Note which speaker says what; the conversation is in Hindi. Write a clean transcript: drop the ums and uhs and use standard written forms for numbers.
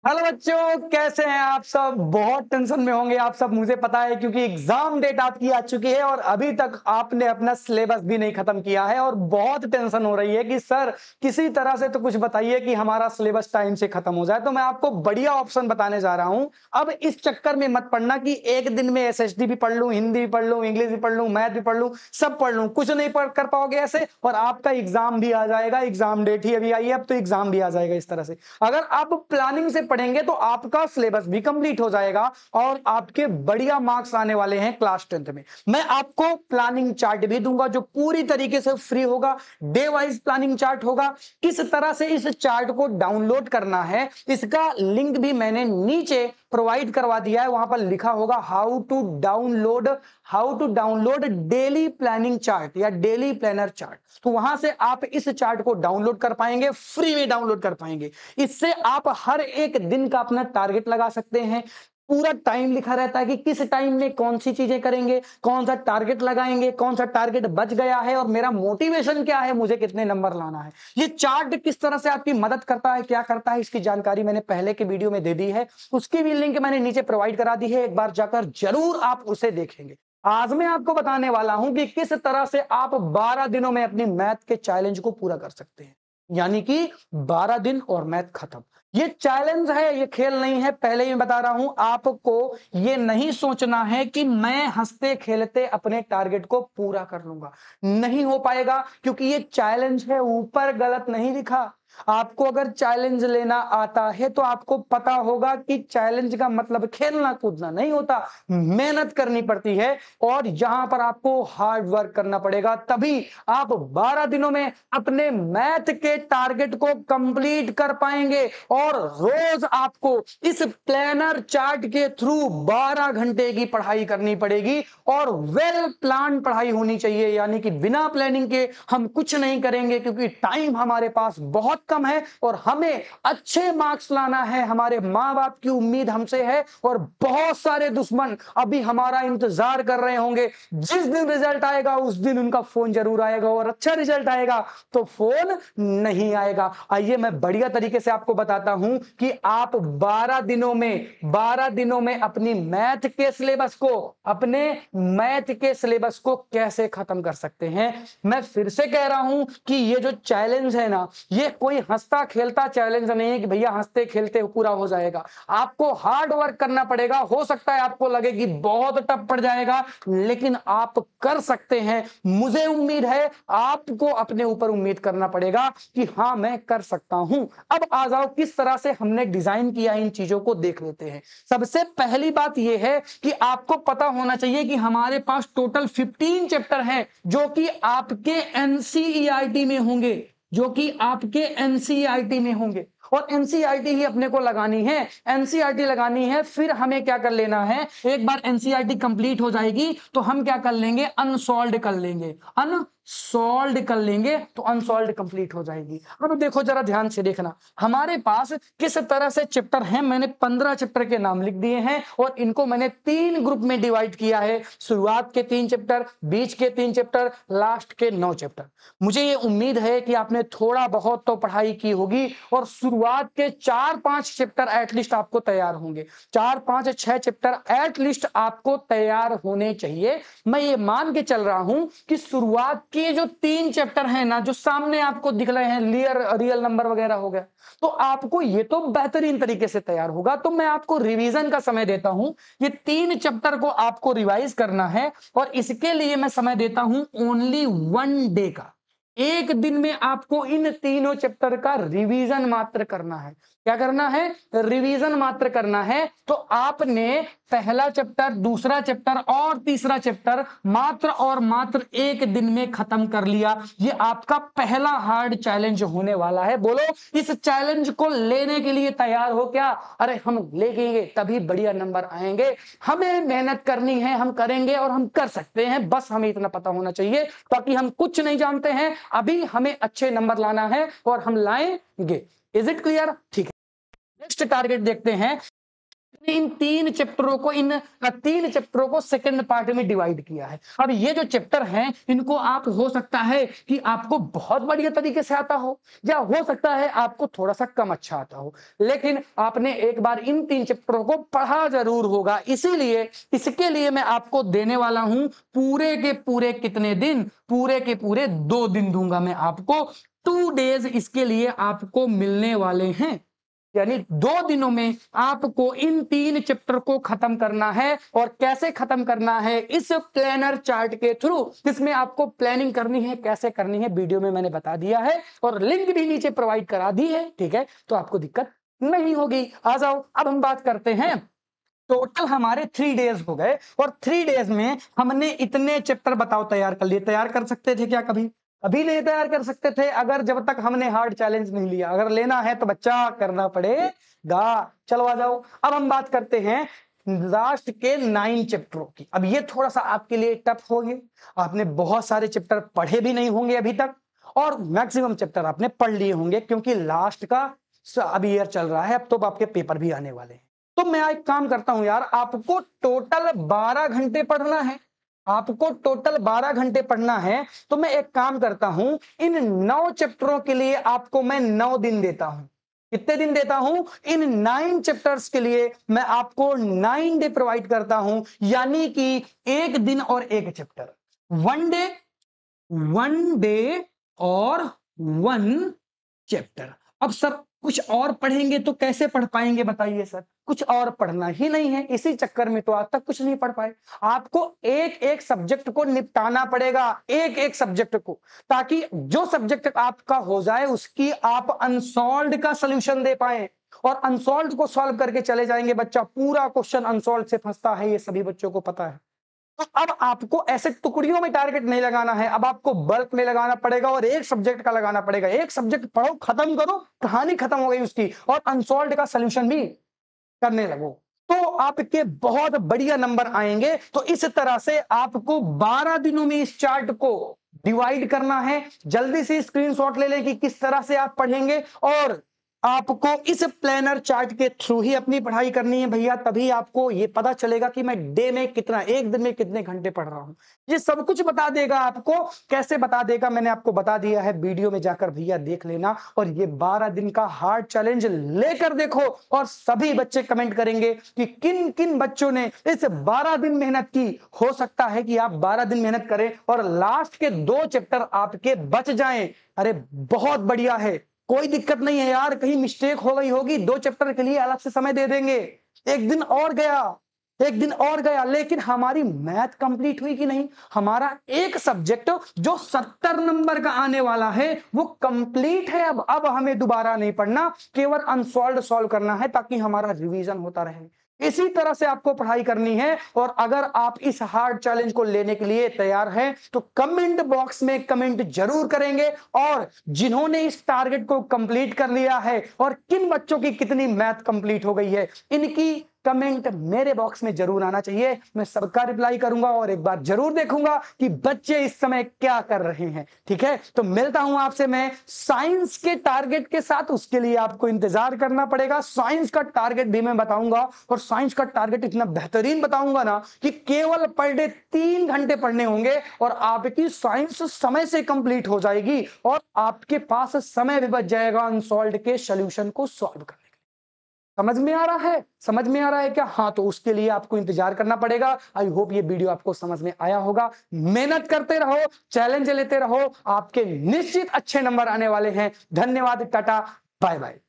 Speaker 1: हेलो बच्चों, कैसे हैं आप सब। बहुत टेंशन में होंगे आप सब, मुझे पता है, क्योंकि एग्जाम डेट आपकी आ चुकी है और अभी तक आपने अपना सिलेबस भी नहीं खत्म किया है और बहुत टेंशन हो रही है कि सर किसी तरह से तो कुछ बताइए कि हमारा सिलेबस टाइम से खत्म हो जाए। तो मैं आपको बढ़िया ऑप्शन बताने जा रहा हूं। अब इस चक्कर में मत पड़ना कि एक दिन में एसएसटी भी पढ़ लूं, हिंदी भी पढ़ लूं, इंग्लिश भी पढ़ लूं, मैथ भी पढ़ लूं, सब पढ़ लूं, कुछ नहीं पढ़ कर पाओगे ऐसे, और आपका एग्जाम भी आ जाएगा। एग्जाम डेट ही अभी आई है, अब तो एग्जाम भी आ जाएगा। इस तरह से अगर आप प्लानिंग से पढ़ेंगे तो आपका सिलेबस भी कंप्लीट हो जाएगा और आपके बढ़िया मार्क्स आने वाले हैं क्लास 10th में। मैं आपको प्लानिंग चार्ट भी दूंगा जो पूरी तरीके से फ्री होगा। डे वाइज प्लानिंग चार्ट होगा। किस तरह से इस चार्ट को डाउनलोड करना है इसका लिंक भी मैंने नीचे प्रोवाइड करवा दिया है। वहां पर लिखा होगा how to download daily planning chart या डेली प्लानर चार्ट। तो वहां से आप इस चार्ट को डाउनलोड कर पाएंगे, फ्री में डाउनलोड कर पाएंगे। इससे आप हर एक दिन का अपना टारगेट लगा सकते हैं। पूरा टाइम लिखा रहता है कि किस टाइम में कौन सी चीजें करेंगे, कौन सा टारगेट लगाएंगे, कौन सा टारगेट बच गया है और मेरा मोटिवेशन क्या है, मुझे कितने नंबर लाना है। ये चार्ट किस तरह से आपकी मदद करता है, क्या करता है, इसकी जानकारी मैंने पहले के वीडियो में दे दी है। उसकी भी लिंक मैंने नीचे प्रोवाइड करा दी है। एक बार जाकर जरूर आप उसे देखेंगे। आज मैं आपको बताने वाला हूं कि किस तरह से आप 12 दिनों में अपनी मैथ के चैलेंज को पूरा कर सकते हैं। यानी कि 12 दिन और मैथ खत्म। ये चैलेंज है, ये खेल नहीं है। पहले ही बता रहा हूं आपको, ये नहीं सोचना है कि मैं हंसते खेलते अपने टारगेट को पूरा कर लूंगा। नहीं हो पाएगा, क्योंकि ये चैलेंज है। ऊपर गलत नहीं लिखा। आपको अगर चैलेंज लेना आता है तो आपको पता होगा कि चैलेंज का मतलब खेलना कूदना नहीं होता, मेहनत करनी पड़ती है और यहां पर आपको हार्ड वर्क करना पड़ेगा। तभी आप 12 दिनों में अपने मैथ के टारगेट को कंप्लीट कर पाएंगे। और रोज आपको इस प्लानर चार्ट के थ्रू 12 घंटे की पढ़ाई करनी पड़ेगी और वेल प्लान पढ़ाई होनी चाहिए। यानी कि बिना प्लानिंग के हम कुछ नहीं करेंगे, क्योंकि टाइम हमारे पास बहुत कम है और हमें अच्छे मार्क्स लाना है। हमारे माँ बाप की उम्मीद हमसे है और बहुत सारे दुश्मन अभी हमारा इंतजार कर रहे होंगे। जिस दिन रिजल्ट आएगा उस दिन उनका फोन जरूर आएगा और अच्छा रिजल्ट आएगा तो फोन नहीं आएगा। आइए मैं बढ़िया तरीके से आपको बताता हूं कि आप 12 दिनों में अपनी मैथ के सिलेबस को कैसे खत्म कर सकते हैं। मैं फिर से कह रहा हूं कि ये जो चैलेंज है ना, ये कोई हंसता खेलता चैलेंज नहीं है कि भैया हंसते खेलते पूरा हो जाएगा। आपको हार्ड वर्क करना पड़ेगा। हो सकता है आपको लगे कि बहुत टफ पड़ जाएगा, लेकिन आप कर सकते हैं। मुझे उम्मीद है, आपको अपने ऊपर उम्मीद करना पड़ेगा कि हाँ मैं कर सकता हूं। अब आ जाओ किस तरह से हमने डिजाइन किया, इन चीजों को देख लेते हैं। सबसे पहली बात यह है कि आपको पता होना चाहिए कि हमारे पास टोटल 15 चैप्टर हैं जो कि आपके एनसीईआरटी में होंगे, और एनसीईआरटी ही अपने को लगानी है। एनसीईआरटी लगानी है, फिर हमें क्या कर लेना है, एक बार एनसीईआरटी कंप्लीट हो जाएगी तो हम क्या कर लेंगे, अनसॉल्व कर लेंगे तो अनसॉल्व कंप्लीट हो जाएगी। अब देखो जरा ध्यान से देखना, हमारे पास किस तरह से चैप्टर हैं। मैंने 15 चैप्टर के नाम लिख दिए हैं और इनको मैंने 3 ग्रुप में डिवाइड किया है। शुरुआत के 3 चैप्टर, बीच के 3 चैप्टर, लास्ट के 9 चैप्टर। मुझे ये उम्मीद है कि आपने थोड़ा बहुत तो पढ़ाई की होगी और शुरुआत के 4-5 चैप्टर एटलीस्ट आपको तैयार होंगे। 4-5-6 चैप्टर एटलीस्ट आपको तैयार होने चाहिए। मैं ये मान के चल रहा हूं कि शुरुआत के जो 3 चैप्टर हैं ना, जो सामने आपको दिख रहे हैं, रियल नंबर वगैरह हो गया, तो आपको ये तो बेहतरीन तरीके से तैयार होगा। तो मैं आपको रिवीजन का समय देता हूं। ये 3 चैप्टर को आपको रिवाइज करना है और इसके लिए मैं समय देता हूं ओनली 1 डे का। एक दिन में आपको इन तीनों चैप्टर का रिवीजन मात्र करना है। क्या करना है, रिवीजन मात्र करना है। तो आपने पहला चैप्टर, दूसरा चैप्टर और तीसरा चैप्टर मात्र और मात्र एक दिन में खत्म कर लिया। ये आपका पहला हार्ड चैलेंज होने वाला है। बोलो, इस चैलेंज को लेने के लिए तैयार हो क्या? अरे हम लेंगे तभी बढ़िया नंबर आएंगे। हमें मेहनत करनी है, हम करेंगे और हम कर सकते हैं। बस हमें इतना पता होना चाहिए, ताकि हम कुछ नहीं जानते हैं, अभी हमें अच्छे नंबर लाना है और हम लाएंगे। Is it clear? ठीक है, नेक्स्ट टारगेट देखते हैं। इन तीन चैप्टरों को सेकंड पार्ट में डिवाइड किया है। अब ये जो चैप्टर हैं इनको आप हो सकता है कि आपको बहुत बढ़िया तरीके से आता हो, या हो सकता है आपको थोड़ा सा कम अच्छा आता हो, लेकिन आपने एक बार इन तीन चैप्टरों को पढ़ा जरूर होगा। इसीलिए इसके लिए मैं आपको देने वाला हूं पूरे के पूरे कितने दिन, पूरे के पूरे 2 दिन दूंगा मैं आपको। 2 डेज इसके लिए आपको मिलने वाले हैं, यानी 2 दिनों में आपको इन तीन चैप्टर को खत्म करना है। और कैसे खत्म करना है, इस प्लानर चार्ट के थ्रू, जिसमें आपको प्लानिंग करनी है, कैसे करनी है वीडियो में मैंने बता दिया है और लिंक भी नीचे प्रोवाइड करा दी है, ठीक है, तो आपको दिक्कत नहीं होगी। आ जाओ, अब हम बात करते हैं। टोटल हमारे 3 डेज हो गए और 3 डेज में हमने इतने चैप्टर बताओ तैयार कर लिए। तैयार कर सकते थे क्या कभी? अभी नहीं तैयार कर सकते थे, अगर जब तक हमने हार्ड चैलेंज नहीं लिया। अगर लेना है तो बच्चा करना पड़ेगा। चलो आ जाओ, अब हम बात करते हैं लास्ट के 9 चैप्टरों की। अब ये थोड़ा सा आपके लिए टफ होंगे, आपने बहुत सारे चैप्टर पढ़े भी नहीं होंगे अभी तक, और मैक्सिमम चैप्टर आपने पढ़ लिए होंगे, क्योंकि लास्ट का अभी ईयर चल रहा है, अब तो आपके पेपर भी आने वाले हैं। तो मैं एक काम करता हूं यार, आपको टोटल 12 घंटे पढ़ना है, आपको टोटल 12 घंटे पढ़ना है। तो मैं एक काम करता हूं, इन 9 चैप्टरों के लिए आपको मैं 9 दिन देता हूं। कितने दिन देता हूं? इन 9 चैप्टर्स के लिए मैं आपको 9 डे प्रोवाइड करता हूं, यानी कि 1 दिन और 1 चैप्टर। 1 डे और 1 चैप्टर। अब सब कुछ और पढ़ेंगे तो कैसे पढ़ पाएंगे बताइए सर? कुछ और पढ़ना ही नहीं है, इसी चक्कर में तो आज तक कुछ नहीं पढ़ पाए। आपको एक एक सब्जेक्ट को निपटाना पड़ेगा, एक एक सब्जेक्ट को, ताकि जो सब्जेक्ट आपका हो जाए उसकी आप अनसॉल्व्ड का सॉल्यूशन दे पाए। और अनसॉल्व्ड को सॉल्व करके चले जाएंगे, बच्चा पूरा क्वेश्चन अनसॉल्व्ड से फंसता है, ये सभी बच्चों को पता है। तो अब आपको ऐसे टुकड़ियों में टारगेट नहीं लगाना है, अब आपको बल्क में लगाना पड़ेगा और एक सब्जेक्ट का लगाना पड़ेगा। एक सब्जेक्ट पढ़ो, खत्म करो, कहानी खत्म हो गई उसकी, और अनसॉल्व्ड का सॉल्यूशन भी करने लगो, तो आपके बहुत बढ़िया नंबर आएंगे। तो इस तरह से आपको 12 दिनों में इस चार्ट को डिवाइड करना है। जल्दी से स्क्रीनशॉट ले लें कि किस तरह से आप पढ़ेंगे, और आपको इस प्लानर चार्ट के थ्रू ही अपनी पढ़ाई करनी है भैया, तभी आपको ये पता चलेगा कि मैं डे में कितना, एक दिन में कितने घंटे पढ़ रहा हूं। ये सब कुछ बता देगा आपको। कैसे बता देगा मैंने आपको बता दिया है, वीडियो में जाकर भैया देख लेना। और ये 12 दिन का हार्ड चैलेंज लेकर देखो, और सभी बच्चे कमेंट करेंगे कि किन किन बच्चों ने इस 12 दिन मेहनत की। हो सकता है कि आप 12 दिन मेहनत करें और लास्ट के 2 चैप्टर आपके बच जाएं। अरे बहुत बढ़िया है, कोई दिक्कत नहीं है यार, कहीं मिस्टेक हो गई होगी, 2 चैप्टर के लिए अलग से समय दे देंगे। एक दिन और गया, एक दिन और गया, लेकिन हमारी मैथ कंप्लीट हुई कि नहीं? हमारा एक सब्जेक्ट जो 70 नंबर का आने वाला है वो कंप्लीट है। अब हमें दोबारा नहीं पढ़ना, केवल अनसॉल्व्ड सॉल्व करना है, ताकि हमारा रिवीजन होता रहे। इसी तरह से आपको पढ़ाई करनी है। और अगर आप इस हार्ड चैलेंज को लेने के लिए तैयार हैं तो कमेंट बॉक्स में कमेंट जरूर करेंगे। और जिन्होंने इस टारगेट को कंप्लीट कर लिया है और किन बच्चों की कितनी मैथ कंप्लीट हो गई है, इनकी कमेंट मेरे बॉक्स में जरूर आना चाहिए। मैं सबका रिप्लाई करूंगा और एक बार जरूर देखूंगा कि बच्चे इस समय क्या कर रहे हैं। ठीक है, तो मिलता हूं आपसे मैं साइंस के टारगेट के साथ। उसके लिए आपको इंतजार करना पड़ेगा, साइंस का टारगेट भी मैं बताऊंगा। और साइंस का टारगेट इतना बेहतरीन बताऊंगा ना कि केवल पर डे 3 घंटे पढ़ने होंगे और आपकी साइंस समय से कंप्लीट हो जाएगी, और आपके पास समय भी बच जाएगा अनसॉल्व्ड के सॉल्यूशन को सॉल्व करने। समझ में आ रहा है? समझ में आ रहा है क्या? हाँ, तो उसके लिए आपको इंतजार करना पड़ेगा। आई होप ये वीडियो आपको समझ में आया होगा। मेहनत करते रहो, चैलेंज लेते रहो, आपके निश्चित अच्छे नंबर आने वाले हैं। धन्यवाद, टाटा, बाय बाय।